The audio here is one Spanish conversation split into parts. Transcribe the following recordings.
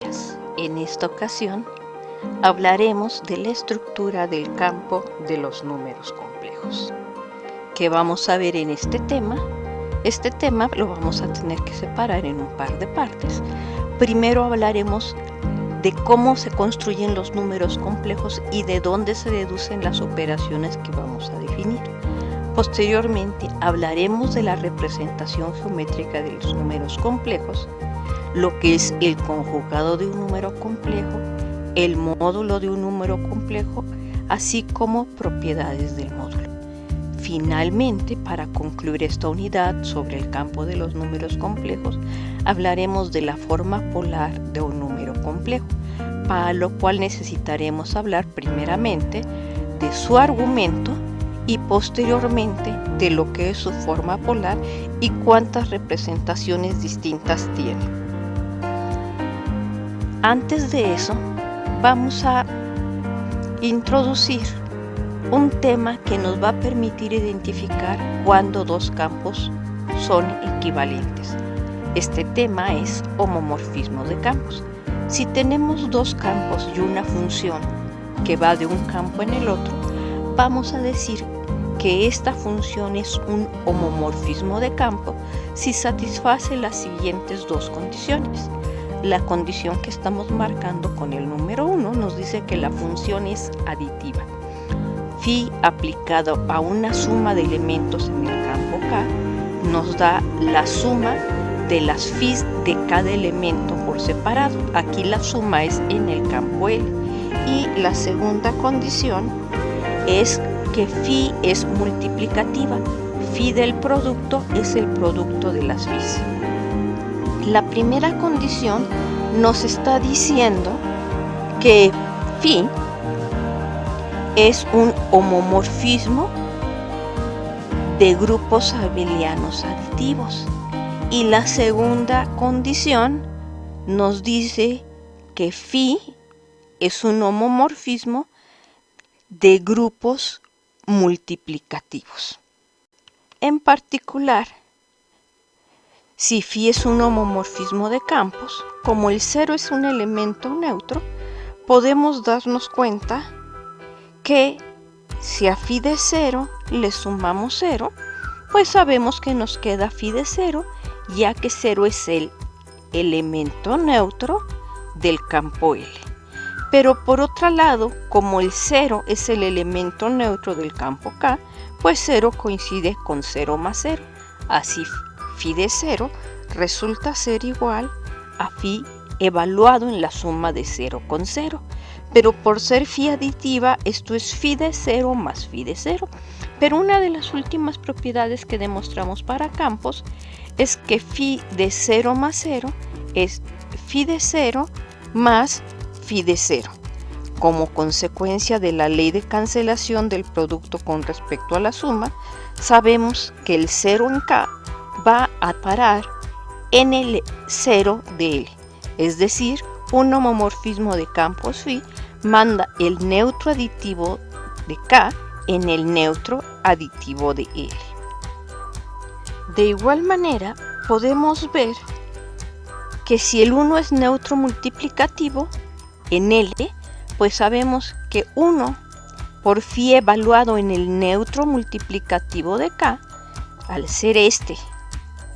En esta ocasión hablaremos de la estructura del campo de los números complejos. ¿Qué vamos a ver en este tema? Este tema lo vamos a tener que separar en un par de partes. Primero hablaremos de cómo se construyen los números complejos y de dónde se deducen las operaciones que vamos a definir. Posteriormente hablaremos de la representación geométrica de los números complejos, lo que es el conjugado de un número complejo, el módulo de un número complejo, así como propiedades del módulo. Finalmente, para concluir esta unidad sobre el campo de los números complejos, hablaremos de la forma polar de un número complejo, para lo cual necesitaremos hablar primeramente de su argumento y posteriormente de lo que es su forma polar y cuántas representaciones distintas tiene. Antes de eso, vamos a introducir un tema que nos va a permitir identificar cuándo dos campos son equivalentes. Este tema es homomorfismo de campos. Si tenemos dos campos y una función que va de un campo en el otro, vamos a decir que esta función es un homomorfismo de campo si satisface las siguientes dos condiciones. La condición que estamos marcando con el número 1 nos dice que la función es aditiva. Phi aplicado a una suma de elementos en el campo K nos da la suma de las phi de cada elemento por separado. Aquí la suma es en el campo L. Y la segunda condición es que phi es multiplicativa. Phi del producto es el producto de las phi. La primera condición nos está diciendo que phi es un homomorfismo de grupos abelianos aditivos. Y la segunda condición nos dice que phi es un homomorfismo de grupos multiplicativos. En particular, si phi es un homomorfismo de campos, como el 0 es un elemento neutro, podemos darnos cuenta que si a phi de 0 le sumamos 0, pues sabemos que nos queda phi de 0, ya que 0 es el elemento neutro del campo L. Pero por otro lado, como el 0 es el elemento neutro del campo K, pues 0 coincide con 0 más 0. Así phi de 0 resulta ser igual a phi evaluado en la suma de 0 con 0. Pero por ser phi aditiva, esto es phi de 0 más phi de 0. Pero una de las últimas propiedades que demostramos para campos es que phi de 0 más 0 es phi de 0 más phi de 0. Como consecuencia de la ley de cancelación del producto con respecto a la suma, sabemos que el 0 en K va a parar en el 0 de L. Es decir, un homomorfismo de campos phi manda el neutro aditivo de K en el neutro aditivo de L. De igual manera, podemos ver que si el 1 es neutro multiplicativo en L, pues sabemos que 1 por phi evaluado en el neutro multiplicativo de K, al ser este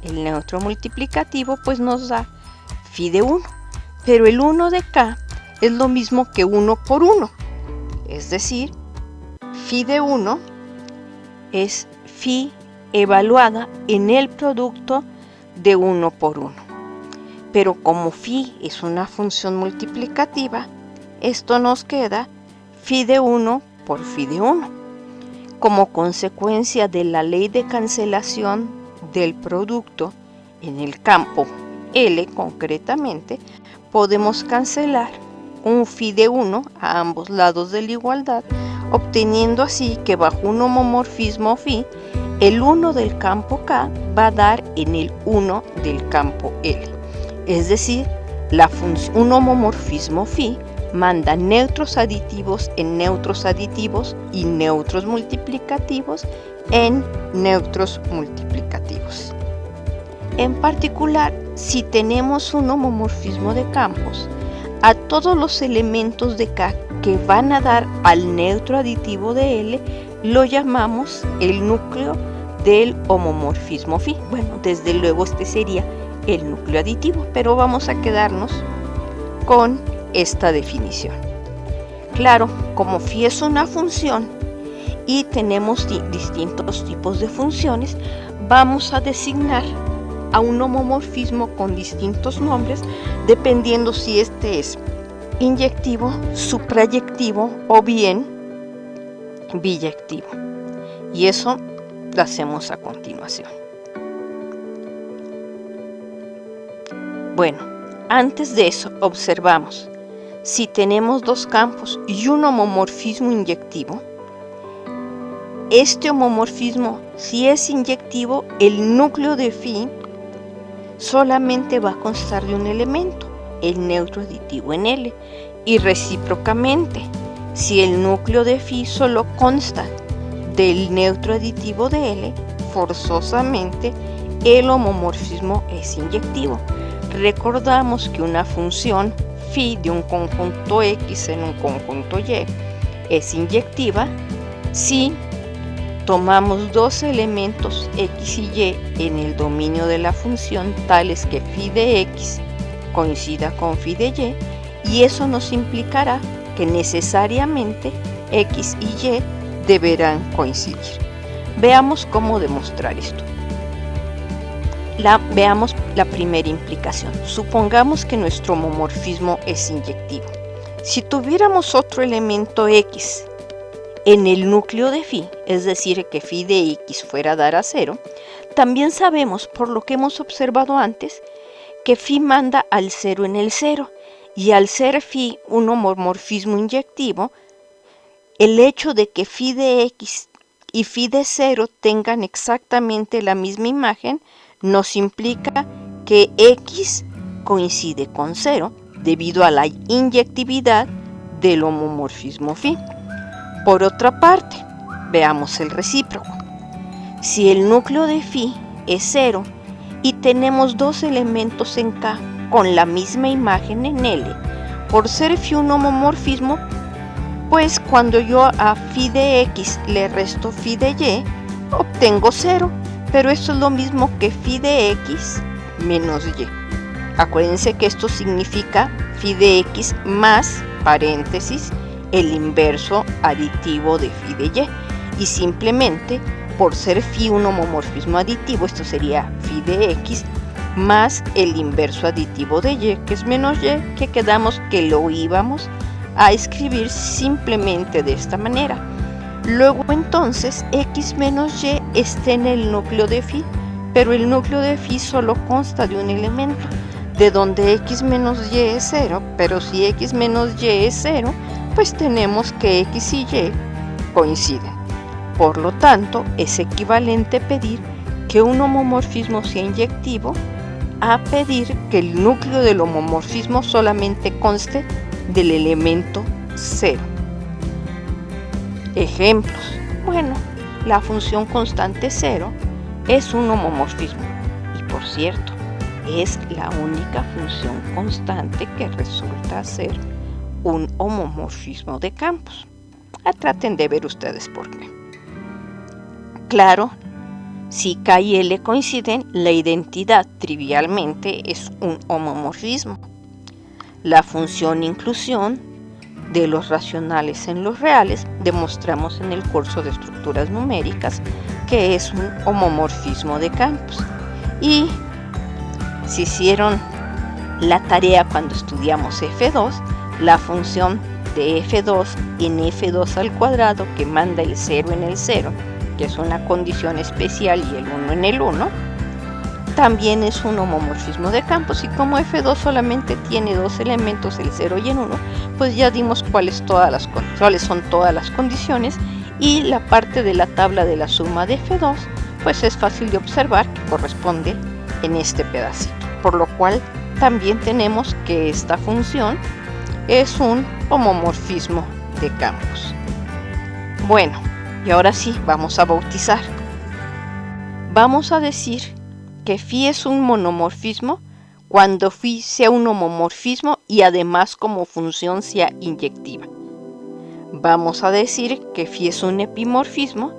el neutro multiplicativo, pues nos da phi de 1. Pero el 1 de K es lo mismo que 1 por 1. Es decir, phi de 1 es phi evaluada en el producto de 1 por 1. Pero como phi es una función multiplicativa, esto nos queda phi de 1 por phi de 1. Como consecuencia de la ley de cancelación del producto en el campo L concretamente, podemos cancelar un phi de 1 a ambos lados de la igualdad, obteniendo así que bajo un homomorfismo phi, el 1 del campo K va a dar en el 1 del campo L. Es decir, un homomorfismo phi manda neutros aditivos en neutros aditivos y neutros multiplicativos en neutros multiplicativos. En particular, si tenemos un homomorfismo de campos, a todos los elementos de K que van a dar al neutro aditivo de L, lo llamamos el núcleo del homomorfismo phi. Bueno, desde luego este sería el núcleo aditivo, pero vamos a quedarnos con esta definición. Claro, como phi es una función y tenemos distintos tipos de funciones, vamos a designar a un homomorfismo con distintos nombres dependiendo si este es inyectivo, suprayectivo o bien biyectivo. Y eso lo hacemos a continuación. Bueno, antes de eso observamos, si tenemos dos campos y un homomorfismo inyectivo, este homomorfismo, si es inyectivo, el núcleo de phi solamente va a constar de un elemento, el neutro aditivo en L, y recíprocamente, si el núcleo de phi solo consta del neutro aditivo de L, forzosamente el homomorfismo es inyectivo. Recordamos que una función phi de un conjunto X en un conjunto Y es inyectiva si tomamos dos elementos X y Y en el dominio de la función tales que phi de X coincida con phi de Y eso nos implicará que necesariamente X y Y deberán coincidir. Veamos cómo demostrar esto. Veamos la primera implicación. Supongamos que nuestro homomorfismo es inyectivo. Si tuviéramos otro elemento X en el núcleo de phi, es decir, que phi de X fuera a dar a 0, también sabemos, por lo que hemos observado antes, que phi manda al 0 en el 0, y al ser phi un homomorfismo inyectivo, el hecho de que phi de X y phi de 0 tengan exactamente la misma imagen nos implica que X coincide con 0 debido a la inyectividad del homomorfismo phi. Por otra parte, veamos el recíproco. Si el núcleo de phi es 0 y tenemos dos elementos en K con la misma imagen en L, por ser phi un homomorfismo, pues cuando yo a phi de X le resto phi de Y, obtengo 0, pero esto es lo mismo que phi de X menos Y. Acuérdense que esto significa phi de X más, paréntesis, el inverso aditivo de phi de Y. Y simplemente, por ser phi un homomorfismo aditivo, esto sería phi de X más el inverso aditivo de Y, que es menos Y, que quedamos que lo íbamos a escribir simplemente de esta manera. Luego entonces X menos Y está en el núcleo de phi, pero el núcleo de phi solo consta de un elemento, de donde X menos Y es 0, pero si X menos Y es 0, pues tenemos que X y Y coinciden. Por lo tanto, es equivalente pedir que un homomorfismo sea inyectivo a pedir que el núcleo del homomorfismo solamente conste del elemento 0. Ejemplos. Bueno, la función constante 0 es un homomorfismo y, por cierto, es la única función constante que resulta ser un homomorfismo de campos. Traten de ver ustedes por qué. Claro, si K y L coinciden, la identidad trivialmente es un homomorfismo. La función inclusión de los racionales en los reales demostramos en el curso de estructuras numéricas que es un homomorfismo de campos. Y si hicieron la tarea cuando estudiamos F2, la función de F2 en F2 al cuadrado que manda el 0 en el 0, que es una condición especial, y el 1 en el 1, también es un homomorfismo de campos. Y como F2 solamente tiene dos elementos, el 0 y el 1, pues ya dimos cuáles son todas las condiciones, y la parte de la tabla de la suma de F2 pues es fácil de observar que corresponde en este pedacito, por lo cual también tenemos que esta función es un homomorfismo de campos. Bueno, y ahora sí, vamos a bautizar. Vamos a decir que phi es un monomorfismo cuando phi sea un homomorfismo y además como función sea inyectiva. Vamos a decir que phi es un epimorfismo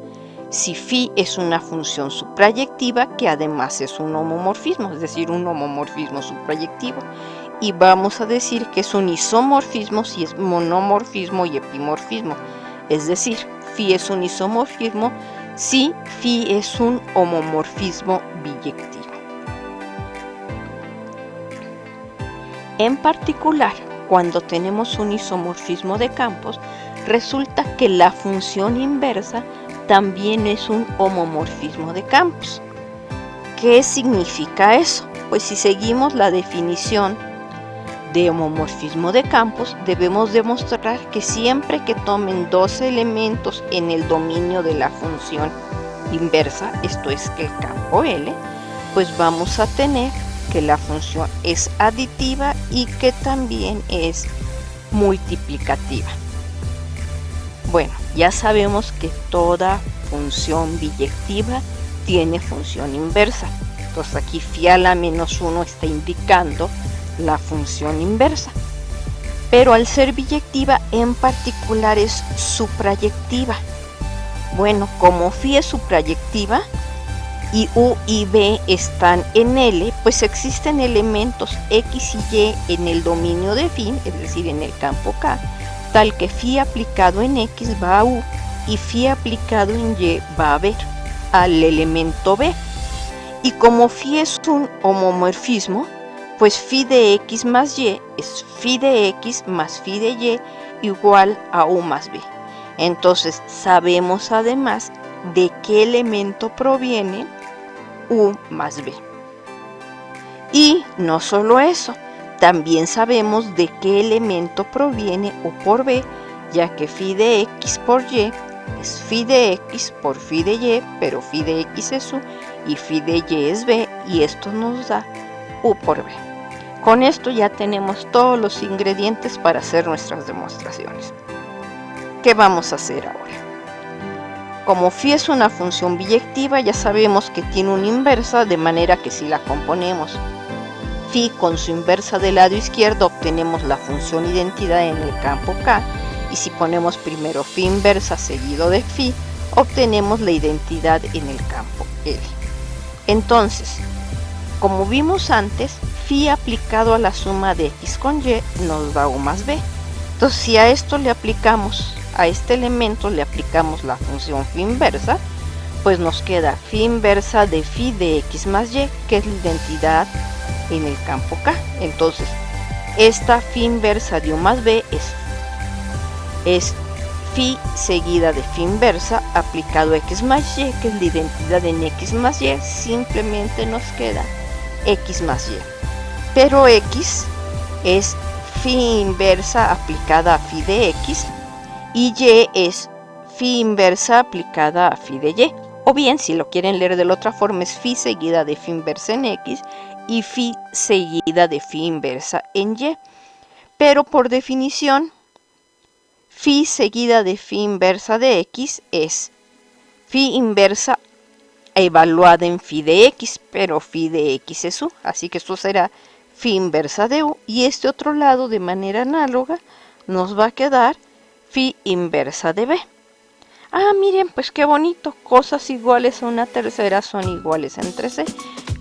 si phi es una función suprayectiva que además es un homomorfismo, es decir, un homomorfismo suprayectivo. Y vamos a decir que es un isomorfismo si es monomorfismo y epimorfismo, es decir, phi es un isomorfismo si phi es un homomorfismo biyectivo. En particular, cuando tenemos un isomorfismo de campos, resulta que la función inversa también es un homomorfismo de campos. ¿Qué significa eso? Pues si seguimos la definición de homomorfismo de campos, debemos demostrar que siempre que tomen dos elementos en el dominio de la función inversa, esto es que el campo L, pues vamos a tener que la función es aditiva y que también es multiplicativa. Bueno, ya sabemos que toda función biyectiva tiene función inversa. Entonces aquí phi a la menos 1 está indicando la función inversa. Pero al ser biyectiva, en particular es suprayectiva. Bueno, como phi es suprayectiva y u y b están en L, pues existen elementos x y y en el dominio de phi, es decir, en el campo K, tal que phi aplicado en x va a u y phi aplicado en y va a b, al elemento b. Y como phi es un homomorfismo, pues phi de x más y es phi de x más phi de y igual a u más b. Entonces sabemos además de qué elemento proviene u más b. Y no solo eso, también sabemos de qué elemento proviene u por b, ya que phi de x por y es phi de x por phi de y, pero phi de x es u y phi de y es b, y esto nos da u por b. Con esto ya tenemos todos los ingredientes para hacer nuestras demostraciones. ¿Qué vamos a hacer ahora? Como phi es una función biyectiva, ya sabemos que tiene una inversa, de manera que si la componemos phi con su inversa del lado izquierdo, obtenemos la función identidad en el campo K, y si ponemos primero phi inversa seguido de phi, obtenemos la identidad en el campo L. Entonces, como vimos antes, phi aplicado a la suma de x con y nos da u más b. Entonces, si a esto le aplicamos, a este elemento le aplicamos la función phi inversa, pues nos queda phi inversa de phi de x más y, que es la identidad en el campo K. Entonces, esta phi inversa de u más b es phi seguida de phi inversa aplicado a x más y, que es la identidad en x más y, simplemente nos queda x más y. Pero x es phi inversa aplicada a phi de x y y es phi inversa aplicada a phi de y. O bien, si lo quieren leer de la otra forma, es phi seguida de phi inversa en x y phi seguida de phi inversa en y. Pero por definición, phi seguida de phi inversa de x es phi inversa evaluada en phi de x, pero phi de x es u, así que esto será phi inversa de u, y este otro lado de manera análoga nos va a quedar phi inversa de b. Ah, miren, pues qué bonito, cosas iguales a una tercera son iguales entre sí.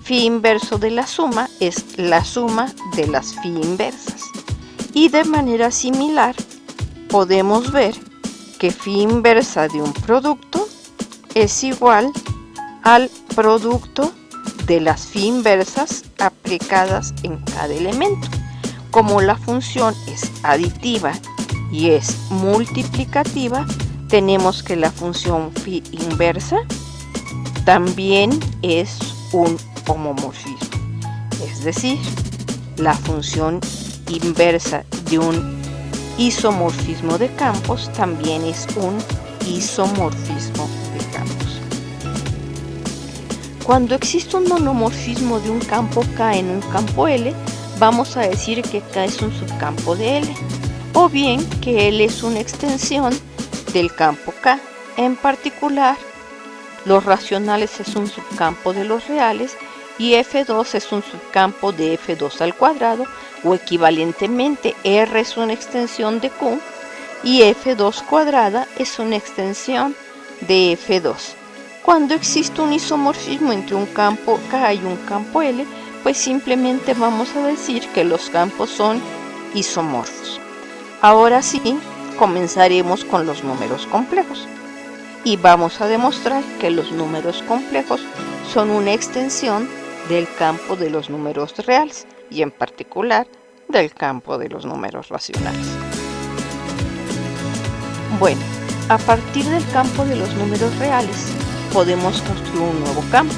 Phi inverso de la suma es la suma de las phi inversas. Y de manera similar, podemos ver que phi inversa de un producto es igual al producto de las phi inversas aplicadas en cada elemento. Como la función es aditiva y es multiplicativa, tenemos que la función phi inversa también es un homomorfismo. Es decir, la función inversa de un isomorfismo de campos también es un isomorfismo de campos. Cuando existe un monomorfismo de un campo K en un campo L, vamos a decir que K es un subcampo de L, o bien que L es una extensión del campo K. En particular, los racionales es un subcampo de los reales y F2 es un subcampo de F2 al cuadrado, o equivalentemente R es una extensión de Q y F2 cuadrada es una extensión de F2. Cuando existe un isomorfismo entre un campo K y un campo L, pues simplemente vamos a decir que los campos son isomorfos. Ahora sí, comenzaremos con los números complejos y vamos a demostrar que los números complejos son una extensión del campo de los números reales y en particular del campo de los números racionales. Bueno, a partir del campo de los números reales podemos construir un nuevo campo,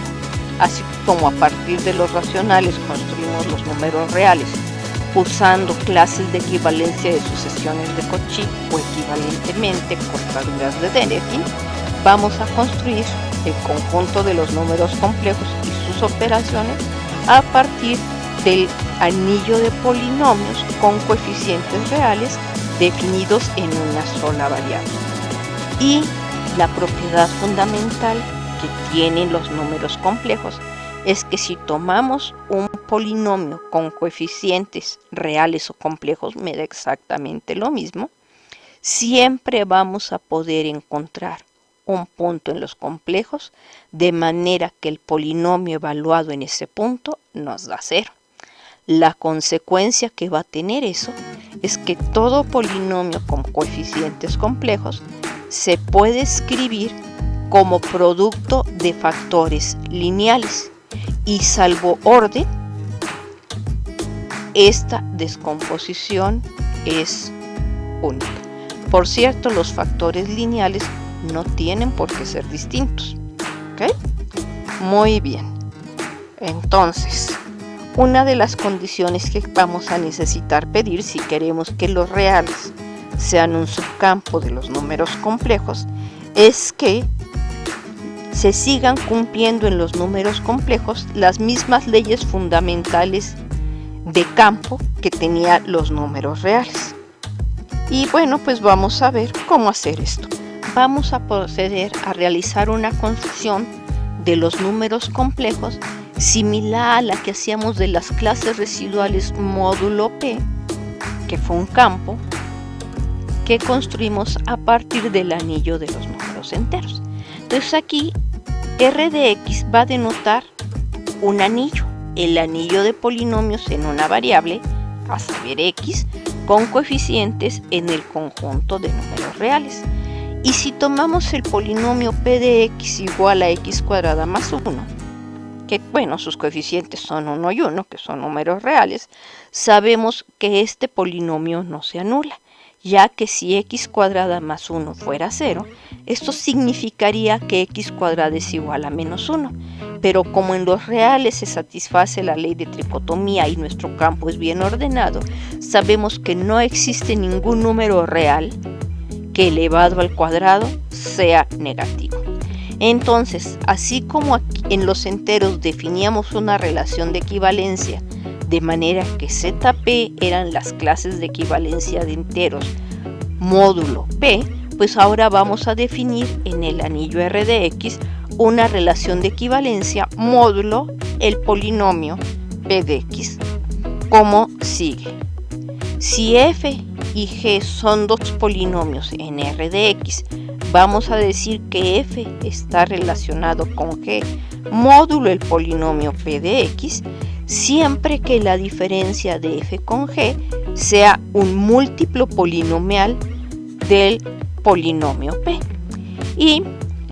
así como a partir de los racionales construimos los números reales usando clases de equivalencia de sucesiones de Cauchy o equivalentemente cortaduras de Dedekind. Vamos a construir el conjunto de los números complejos y sus operaciones a partir del anillo de polinomios con coeficientes reales definidos en una sola variable. Y la propiedad fundamental que tienen los números complejos es que si tomamos un polinomio con coeficientes reales o complejos, me da exactamente lo mismo, siempre vamos a poder encontrar un punto en los complejos, de manera que el polinomio evaluado en ese punto nos da 0. La consecuencia que va a tener eso es que todo polinomio con coeficientes complejos se puede escribir como producto de factores lineales y salvo orden, esta descomposición es única. Por cierto, los factores lineales no tienen por qué ser distintos. ¿Ok? Muy bien. Entonces, una de las condiciones que vamos a necesitar pedir si queremos que los reales sean un subcampo de los números complejos es que se sigan cumpliendo en los números complejos las mismas leyes fundamentales de campo que tenían los números reales. Y bueno, pues vamos a ver cómo hacer esto. Vamos a proceder a realizar una construcción de los números complejos similar a la que hacíamos de las clases residuales módulo P, que fue un campo que construimos a partir del anillo de los números enteros. Entonces aquí R de X va a denotar un anillo, el anillo de polinomios en una variable, a saber X, con coeficientes en el conjunto de números reales. Y si tomamos el polinomio P de X igual a X cuadrada más 1, que bueno, sus coeficientes son 1 y 1, que son números reales, sabemos que este polinomio no se anula, ya que si X cuadrada más 1 fuera 0, esto significaría que X cuadrada es igual a menos 1. Pero como en los reales se satisface la ley de tricotomía y nuestro campo es bien ordenado, sabemos que no existe ningún número real que elevado al cuadrado sea negativo. Entonces, así como aquí en los enteros definíamos una relación de equivalencia, de manera que ZP eran las clases de equivalencia de enteros módulo P, pues ahora vamos a definir en el anillo R de X una relación de equivalencia módulo el polinomio P de X, como sigue. Si F y G son dos polinomios en R de X, vamos a decir que F está relacionado con G módulo el polinomio P de X, siempre que la diferencia de F con G sea un múltiplo polinomial del polinomio P. Y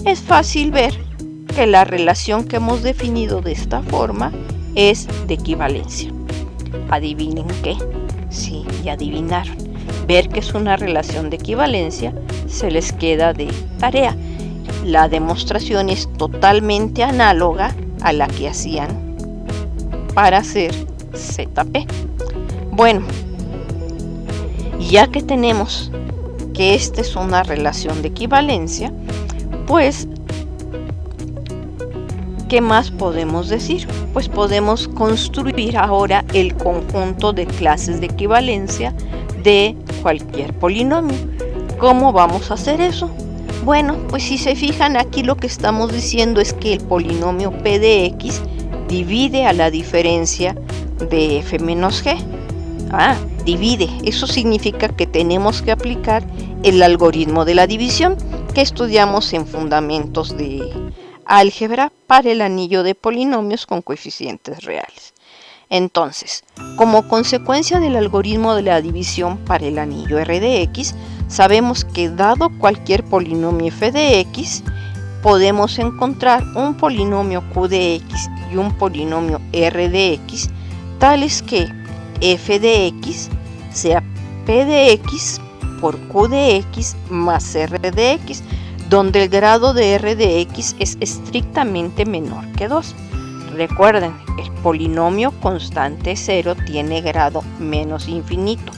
es fácil ver que la relación que hemos definido de esta forma es de equivalencia. ¿Adivinen qué? Sí, ya adivinaron. Ver que es una relación de equivalencia se les queda de tarea. La demostración es totalmente análoga a la que hacían para hacer ZP. Bueno, ya que tenemos que esta es una relación de equivalencia, pues ¿qué más podemos decir? Pues podemos construir ahora el conjunto de clases de equivalencia de cualquier polinomio. ¿Cómo vamos a hacer eso? Bueno, pues si se fijan aquí lo que estamos diciendo es que el polinomio P de X divide a la diferencia de f menos g. Divide. Eso significa que tenemos que aplicar el algoritmo de la división que estudiamos en fundamentos de álgebra para el anillo de polinomios con coeficientes reales. Entonces, como consecuencia del algoritmo de la división para el anillo R de X, sabemos que dado cualquier polinomio f de X, podemos encontrar un polinomio q de X y un polinomio R de X, tales que f de X sea p de X por q de X más R de X, donde el grado de R de X es estrictamente menor que 2. Recuerden, el polinomio constante 0 tiene grado menos infinito.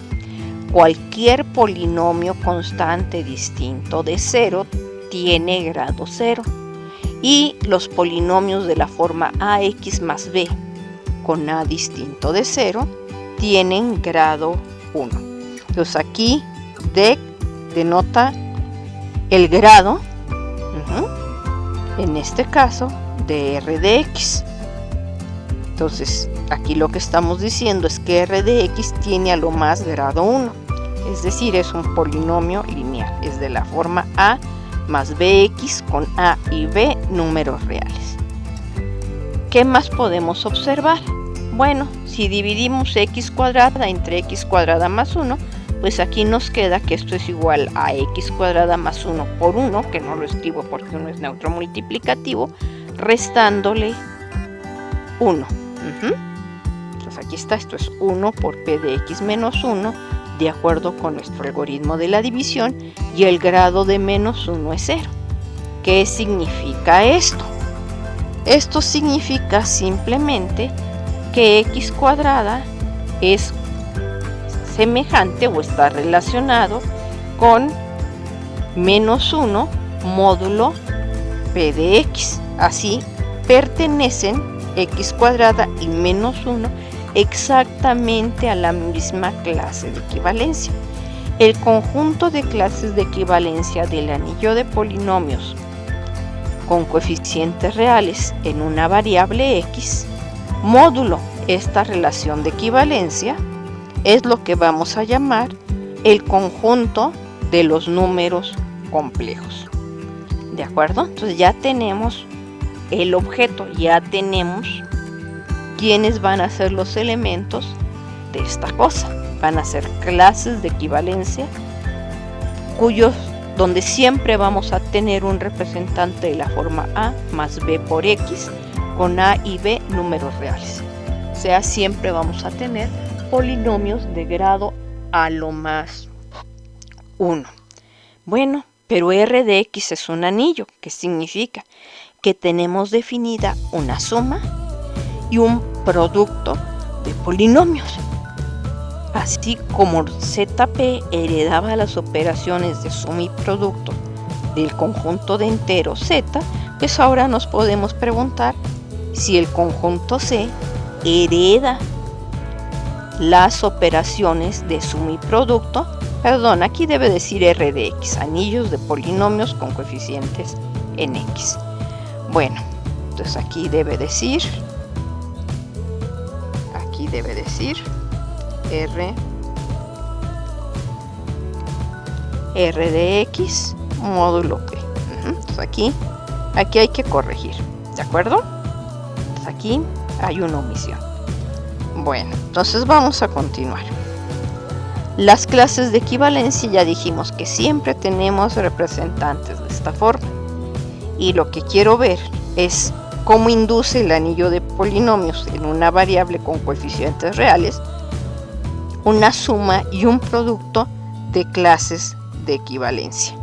Cualquier polinomio constante distinto de 0 tiene grado 0. Y los polinomios de la forma ax más b con a distinto de 0 tienen grado 1. Entonces aquí D denota el grado, en este caso, de R de X. Entonces, aquí lo que estamos diciendo es que R de X tiene a lo más grado 1, es decir, es un polinomio lineal, es de la forma A más BX con A y B números reales. ¿Qué más podemos observar? Bueno, si dividimos x cuadrada entre x cuadrada más 1, pues aquí nos queda que esto es igual a x cuadrada más 1 por 1, que no lo escribo porque 1 es neutro multiplicativo, restándole 1. Entonces aquí está, esto es 1 por p de x menos 1, de acuerdo con nuestro algoritmo de la división, y el grado de menos 1 es 0. ¿Qué significa esto? Esto significa simplemente que x cuadrada es semejante o está relacionado con menos 1 módulo p de x. Así pertenecen x cuadrada y menos 1 exactamente a la misma clase de equivalencia. El conjunto de clases de equivalencia del anillo de polinomios con coeficientes reales en una variable x módulo esta relación de equivalencia es lo que vamos a llamar el conjunto de los números complejos. ¿De acuerdo? Entonces ya tenemos el objeto, ya tenemos quiénes van a ser los elementos de esta cosa. Van a ser clases de equivalencia donde siempre vamos a tener un representante de la forma A más B por X con A y B números reales. O sea, siempre vamos a tener polinomios de grado a lo más 1. Bueno, pero R de X es un anillo, que significa que tenemos definida una suma y un producto de polinomios. Así como ZP heredaba las operaciones de suma y producto del conjunto de enteros Z, pues ahora nos podemos preguntar si el conjunto C hereda las operaciones de suma y producto. Perdón, aquí debe decir R de X, anillos de polinomios con coeficientes en X. Bueno, entonces aquí debe decir R de X módulo P. Entonces aquí hay que corregir, ¿de acuerdo? Entonces aquí hay una omisión. Bueno, entonces vamos a continuar. Las clases de equivalencia ya dijimos que siempre tenemos representantes de esta forma. Y lo que quiero ver es cómo induce el anillo de polinomios en una variable con coeficientes reales una suma y un producto de clases de equivalencia.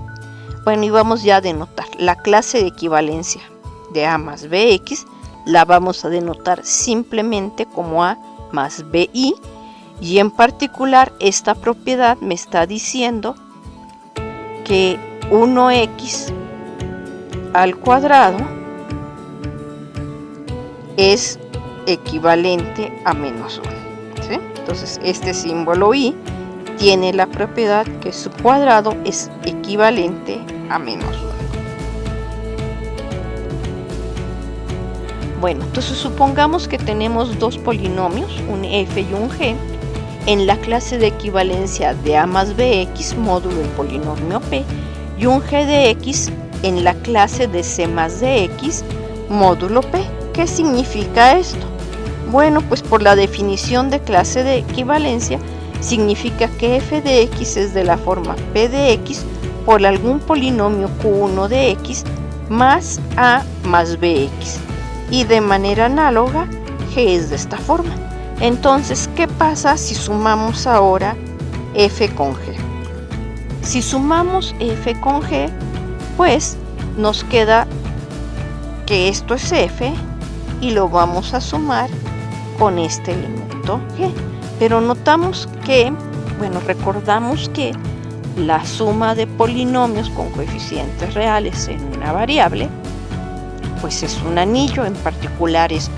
Bueno, y vamos ya a denotar la clase de equivalencia de A más BX, la vamos a denotar simplemente como A más BI, y en particular esta propiedad me está diciendo que 1x al cuadrado es equivalente a menos 1. ¿Sí? Entonces este símbolo i tiene la propiedad que su cuadrado es equivalente a menos 1. Bueno, entonces supongamos que tenemos dos polinomios, un f y un g, en la clase de equivalencia de a más bx módulo el polinomio p y un g de x en la clase de c más dx módulo p. ¿Qué significa esto? Bueno, pues por la definición de clase de equivalencia significa que f de x es de la forma p de x por algún polinomio q1 de x más a más bx, y de manera análoga g es de esta forma. Entonces, ¿qué pasa si sumamos ahora f con g? Si sumamos f con g, pues nos queda que esto es f y lo vamos a sumar con este elemento g. Pero notamos que, bueno, recordamos que la suma de polinomios con coeficientes reales en una variable, pues es un anillo, en particular es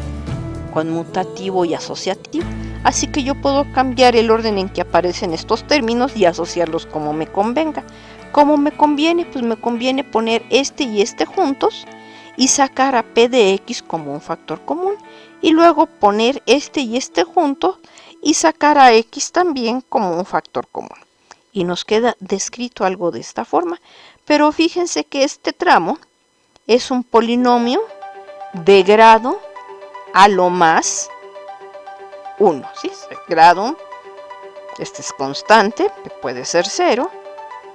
conmutativo y asociativo. Así que yo puedo cambiar el orden en que aparecen estos términos y asociarlos como me convenga. ¿Cómo me conviene? Pues me conviene poner este y este juntos y sacar a p de x como un factor común. Y luego poner este y este juntos y sacar a x también como un factor común. Y nos queda descrito algo de esta forma. Pero fíjense que este tramo es un polinomio de grado a lo más 1, ¿sí? Grado, este es constante, que puede ser 0.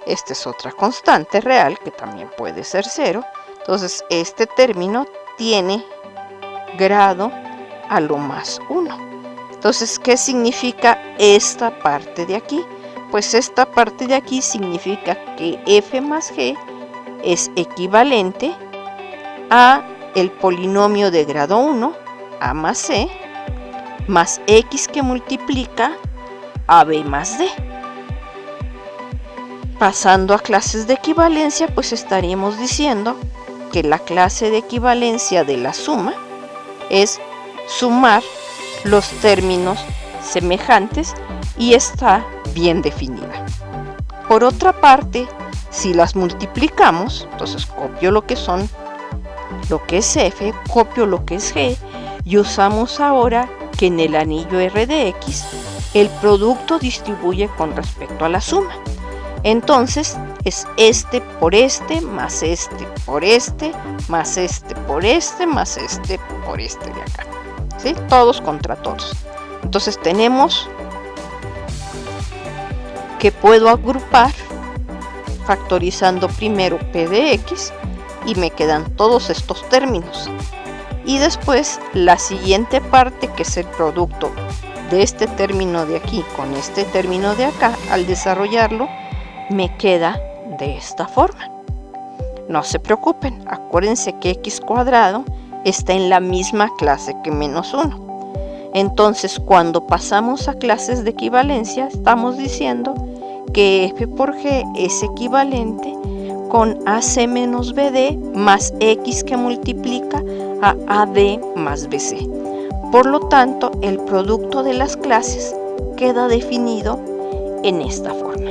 Esta es otra constante real, que también puede ser 0. Entonces, este término tiene grado a lo más 1. Entonces, ¿qué significa esta parte de aquí? Pues esta parte de aquí significa que f más g es equivalente a el polinomio de grado 1, a más c, más x que multiplica a b más d. Pasando a clases de equivalencia, pues estaríamos diciendo que la clase de equivalencia de la suma es sumar los términos semejantes y está bien definida. Por otra parte, si las multiplicamos, entonces copio lo que es f, copio lo que es g, y usamos ahora que en el anillo R de x el producto distribuye con respecto a la suma. Entonces es este por este, más este por este, más este por este, más este por este de acá, ¿sí? Todos contra todos. Entonces tenemos que puedo agrupar factorizando primero p de x y me quedan todos estos términos. Y después la siguiente parte, que es el producto de este término de aquí con este término de acá, al desarrollarlo me queda de esta forma. No se preocupen, acuérdense que x cuadrado está en la misma clase que menos 1. Entonces, cuando pasamos a clases de equivalencia, estamos diciendo que f por g es equivalente con ac menos bd más x que multiplica a ad más bc. Por lo tanto, el producto de las clases queda definido en esta forma.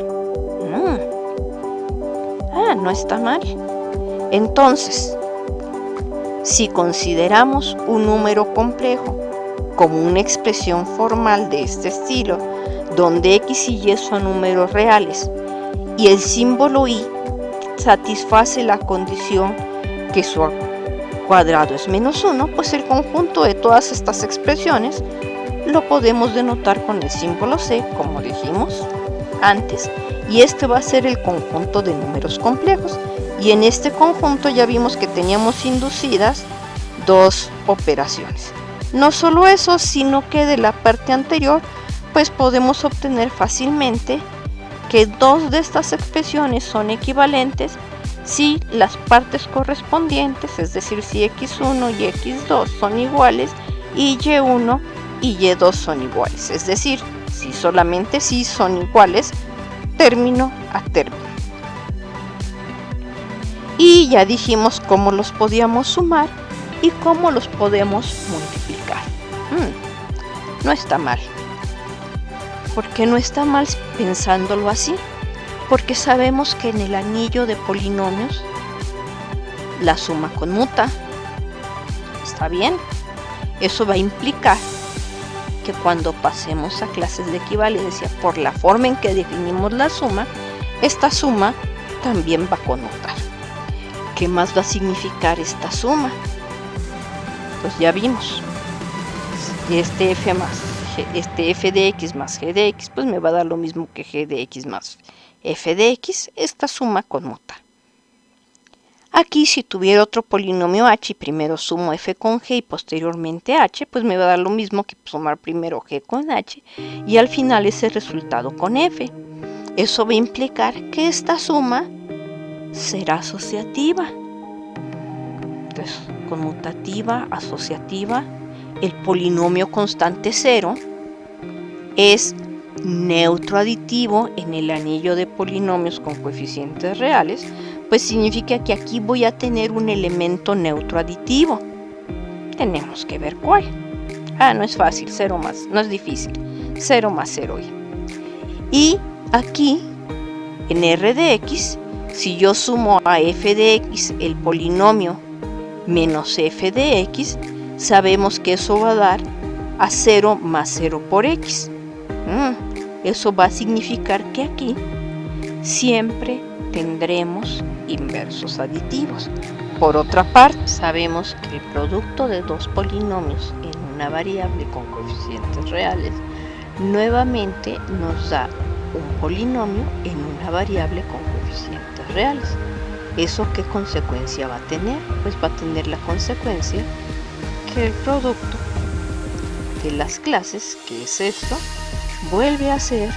No está mal. Entonces, si consideramos un número complejo como una expresión formal de este estilo, donde x y y son números reales y el símbolo y satisface la condición que su cuadrado es menos 1, pues el conjunto de todas estas expresiones lo podemos denotar con el símbolo c, como dijimos antes, y este va a ser el conjunto de números complejos. Y en este conjunto ya vimos que teníamos inducidas dos operaciones. No solo eso, sino que de la parte anterior pues podemos obtener fácilmente que dos de estas expresiones son equivalentes si las partes correspondientes, es decir, si x1 y x2 son iguales y y1 y y2 son iguales, es decir, si solamente si son iguales término a término. Y ya dijimos cómo los podíamos sumar y cómo los podemos multiplicar. No está mal. ¿Por qué no está mal pensándolo así? Porque sabemos que en el anillo de polinomios la suma conmuta. ¿Está bien? Eso va a implicar que cuando pasemos a clases de equivalencia, por la forma en que definimos la suma, esta suma también va a conmutar. ¿Qué más va a significar esta suma? Pues ya vimos. Este f de x más g de x, pues me va a dar lo mismo que g de x más f de x. Esta suma conmuta. Aquí, si tuviera otro polinomio h y primero sumo f con g y posteriormente h, pues me va a dar lo mismo que sumar primero g con h y al final ese resultado con f. Eso va a implicar que esta suma será asociativa. Entonces, conmutativa, asociativa. El polinomio constante 0 es neutro aditivo en el anillo de polinomios con coeficientes reales, pues significa que aquí voy a tener un elemento neutro aditivo. Tenemos que ver cuál. No es fácil, 0 más, no es difícil. 0 más 0. Y aquí, en R de x, si yo sumo a f de x el polinomio menos f de x, sabemos que eso va a dar a 0 más 0 por x. Eso va a significar que aquí siempre tendremos inversos aditivos. Por otra parte, sabemos que el producto de dos polinomios en una variable con coeficientes reales nuevamente nos da un polinomio en una variable con coeficientes reales. ¿Eso qué consecuencia va a tener? Pues va a tener la consecuencia que el producto de las clases, que es esto, vuelve a ser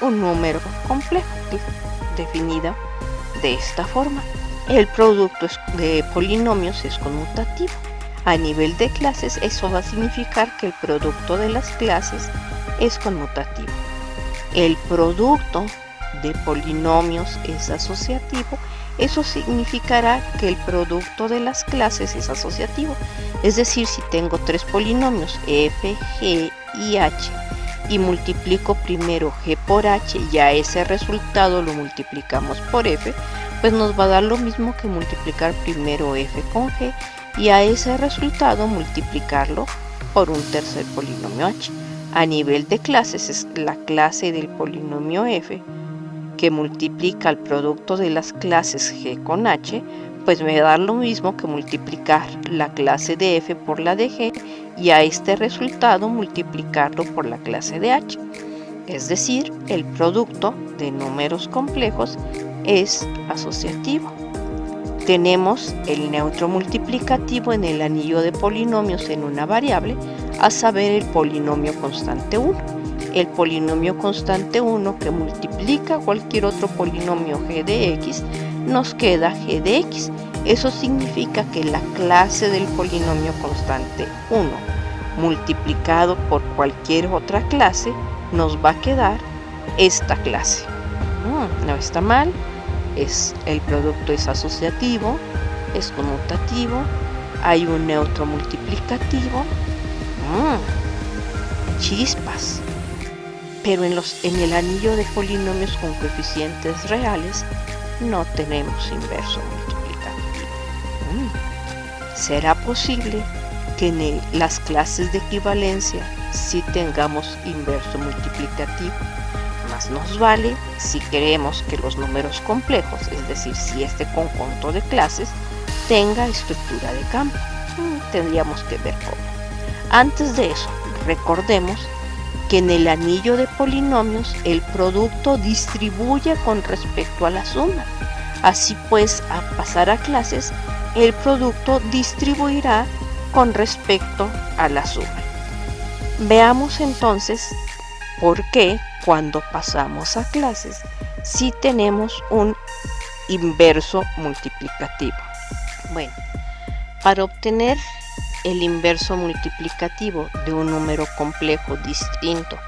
un número complejo, definido de esta forma. El producto de polinomios es conmutativo. A nivel de clases, eso va a significar que el producto de las clases es conmutativo. El producto de polinomios es asociativo. Eso significará que el producto de las clases es asociativo. Es decir, si tengo tres polinomios f, g y h y multiplico primero g por h y a ese resultado lo multiplicamos por f, pues nos va a dar lo mismo que multiplicar primero f con g y a ese resultado multiplicarlo por un tercer polinomio h. A nivel de clases es la clase del polinomio f que multiplica el producto de las clases g con h, pues me va a dar lo mismo que multiplicar la clase de f por la de g y a este resultado multiplicarlo por la clase de h. Es decir, el producto de números complejos es asociativo. Tenemos el neutro multiplicativo en el anillo de polinomios en una variable, a saber el polinomio constante 1. El polinomio constante 1 que multiplica cualquier otro polinomio g de x, nos queda g de x. Eso significa que la clase del polinomio constante 1 multiplicado por cualquier otra clase nos va a quedar esta clase. No está mal. El producto es asociativo, es conmutativo, hay un neutro multiplicativo. Chispas. Pero en el anillo de polinomios con coeficientes reales no tenemos inverso multiplicativo. ¿Será posible que en las clases de equivalencia sí tengamos inverso multiplicativo? Más nos vale si queremos que los números complejos, es decir, si este conjunto de clases tenga estructura de campo. Tendríamos que ver cómo. Antes de eso, recordemos que en el anillo de polinomios el producto distribuye con respecto a la suma. Así pues, a pasar a clases, el producto distribuirá con respecto a la suma. Veamos entonces por qué cuando pasamos a clases sí tenemos un inverso multiplicativo. Bueno, para obtener el inverso multiplicativo de un número complejo distinto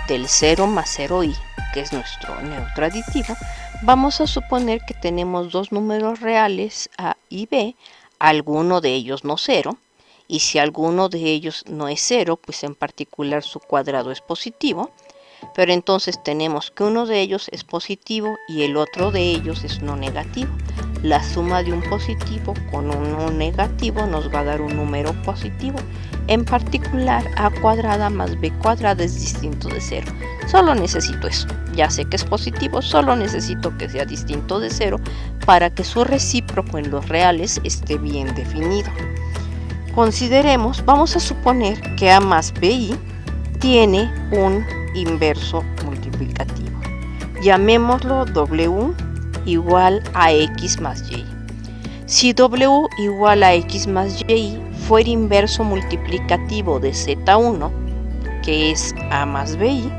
del 0 más 0i, que es nuestro neutro aditivo, vamos a suponer que tenemos dos números reales a y b, alguno de ellos no 0, y si alguno de ellos no es 0, pues en particular su cuadrado es positivo, pero entonces tenemos que uno de ellos es positivo y el otro de ellos es no negativo. la suma de un positivo con un negativo nos va a dar un número positivo. En particular, a cuadrada más b cuadrada es distinto de 0. Solo necesito eso. Ya sé que es positivo, solo necesito que sea distinto de 0 para que su recíproco en los reales esté bien definido. Consideremos, vamos a suponer que a más bi tiene un inverso multiplicativo. Llamémoslo w igual a x más y. Si w igual a x más y fuera inverso multiplicativo de z1, que es a más bi,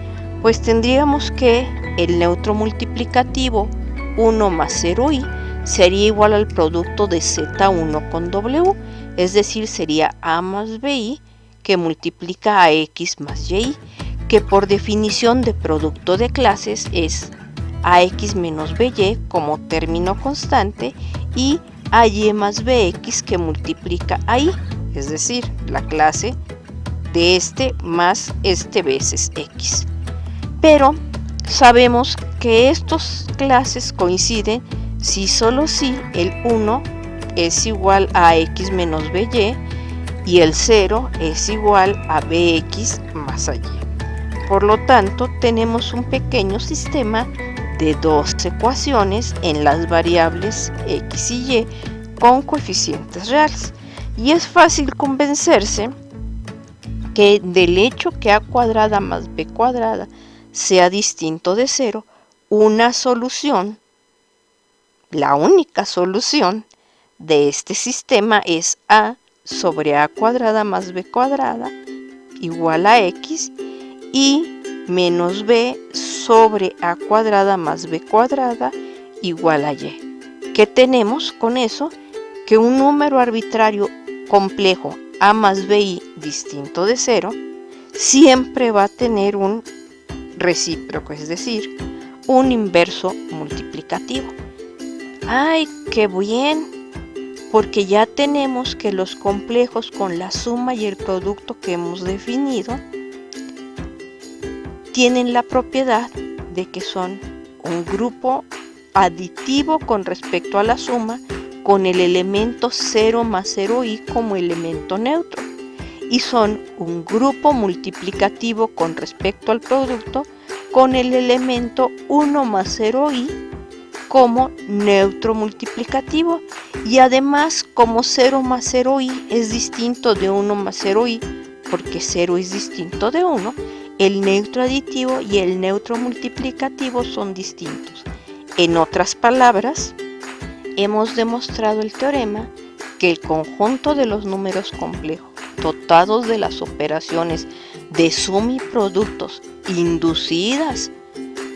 pues tendríamos que el neutro multiplicativo 1 más 0i sería igual al producto de z1 con w, es decir, sería a más bi que multiplica a x más y, que por definición de producto de clases es ax menos by como término constante y ay más bx que multiplica a y, es decir, la clase de este más este veces x. Pero sabemos que estas clases coinciden si solo si el 1 es igual a x menos by y el 0 es igual a bx más y. Por lo tanto, tenemos un pequeño sistema de dos ecuaciones en las variables x y y con coeficientes reales. Y es fácil convencerse que del hecho que a cuadrada más b cuadrada sea distinto de 0, una solución, la única solución de este sistema es a sobre a cuadrada más b cuadrada igual a x y menos b sobre a cuadrada más b cuadrada igual a y. ¿Qué tenemos con eso? Que un número arbitrario complejo a más bi distinto de 0 siempre va a tener un recíproco, es decir, un inverso multiplicativo. ¡Ay, qué bien! Porque ya tenemos que los complejos con la suma y el producto que hemos definido tienen la propiedad de que son un grupo aditivo con respecto a la suma con el elemento 0 más 0i como elemento neutro y son un grupo multiplicativo con respecto al producto con el elemento 1 más 0i como neutro multiplicativo y además como 0 más 0i es distinto de 1 más 0i porque 0 es distinto de 1, el neutro aditivo y el neutro multiplicativo son distintos. En otras palabras, hemos demostrado el teorema que el conjunto de los números complejos dotados de las operaciones de suma y productos inducidas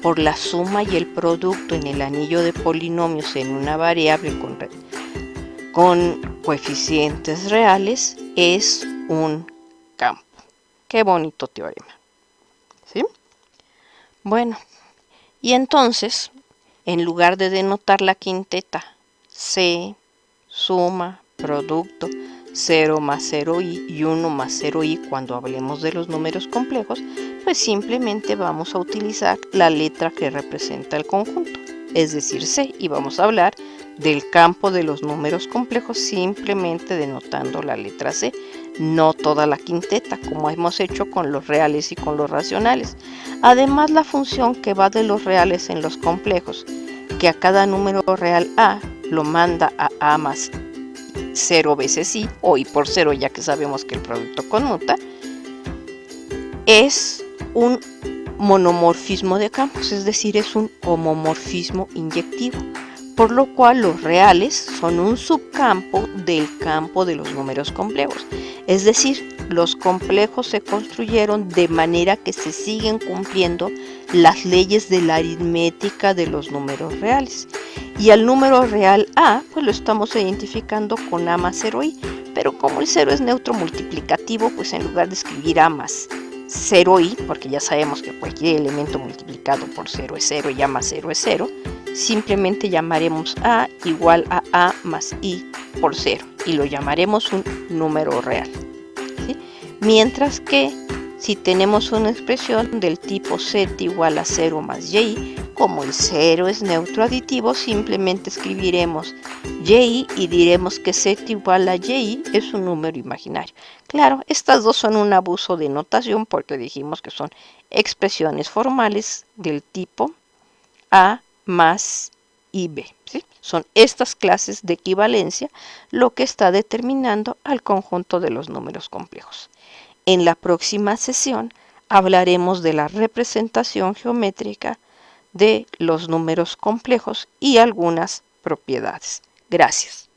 por la suma y el producto en el anillo de polinomios en una variable con coeficientes reales es un campo. Qué bonito teorema. ¿Sí? Bueno, y entonces, en lugar de denotar la quinteta C, suma, producto, 0 más 0i y 1 más 0i cuando hablemos de los números complejos, pues simplemente vamos a utilizar la letra que representa el conjunto, es decir, C, y vamos a hablar del campo de los números complejos simplemente denotando la letra C, no toda la quinteta, como hemos hecho con los reales y con los racionales. Además, la función que va de los reales en los complejos, que a cada número real A lo manda a A más 0 veces I, o I por 0, ya que sabemos que el producto conmuta, es un monomorfismo de campos, es decir, es un homomorfismo inyectivo, por lo cual los reales son un subcampo del campo de los números complejos. Es decir, los complejos se construyeron de manera que se siguen cumpliendo las leyes de la aritmética de los números reales. Y al número real A, pues lo estamos identificando con A más 0i, pero como el 0 es neutro multiplicativo, pues en lugar de escribir A más 0i, porque ya sabemos que cualquier elemento multiplicado por 0 es 0 y A más 0 es 0, simplemente llamaremos A igual a A más I por 0 y lo llamaremos un número real. ¿Sí? Mientras que si tenemos una expresión del tipo z igual a 0 más y, como el 0 es neutro aditivo, simplemente escribiremos y y diremos que z igual a y es un número imaginario. Claro, estas dos son un abuso de notación porque dijimos que son expresiones formales del tipo a más y b, ¿sí? Son estas clases de equivalencia lo que está determinando al conjunto de los números complejos. En la próxima sesión hablaremos de la representación geométrica de los números complejos y algunas propiedades. Gracias.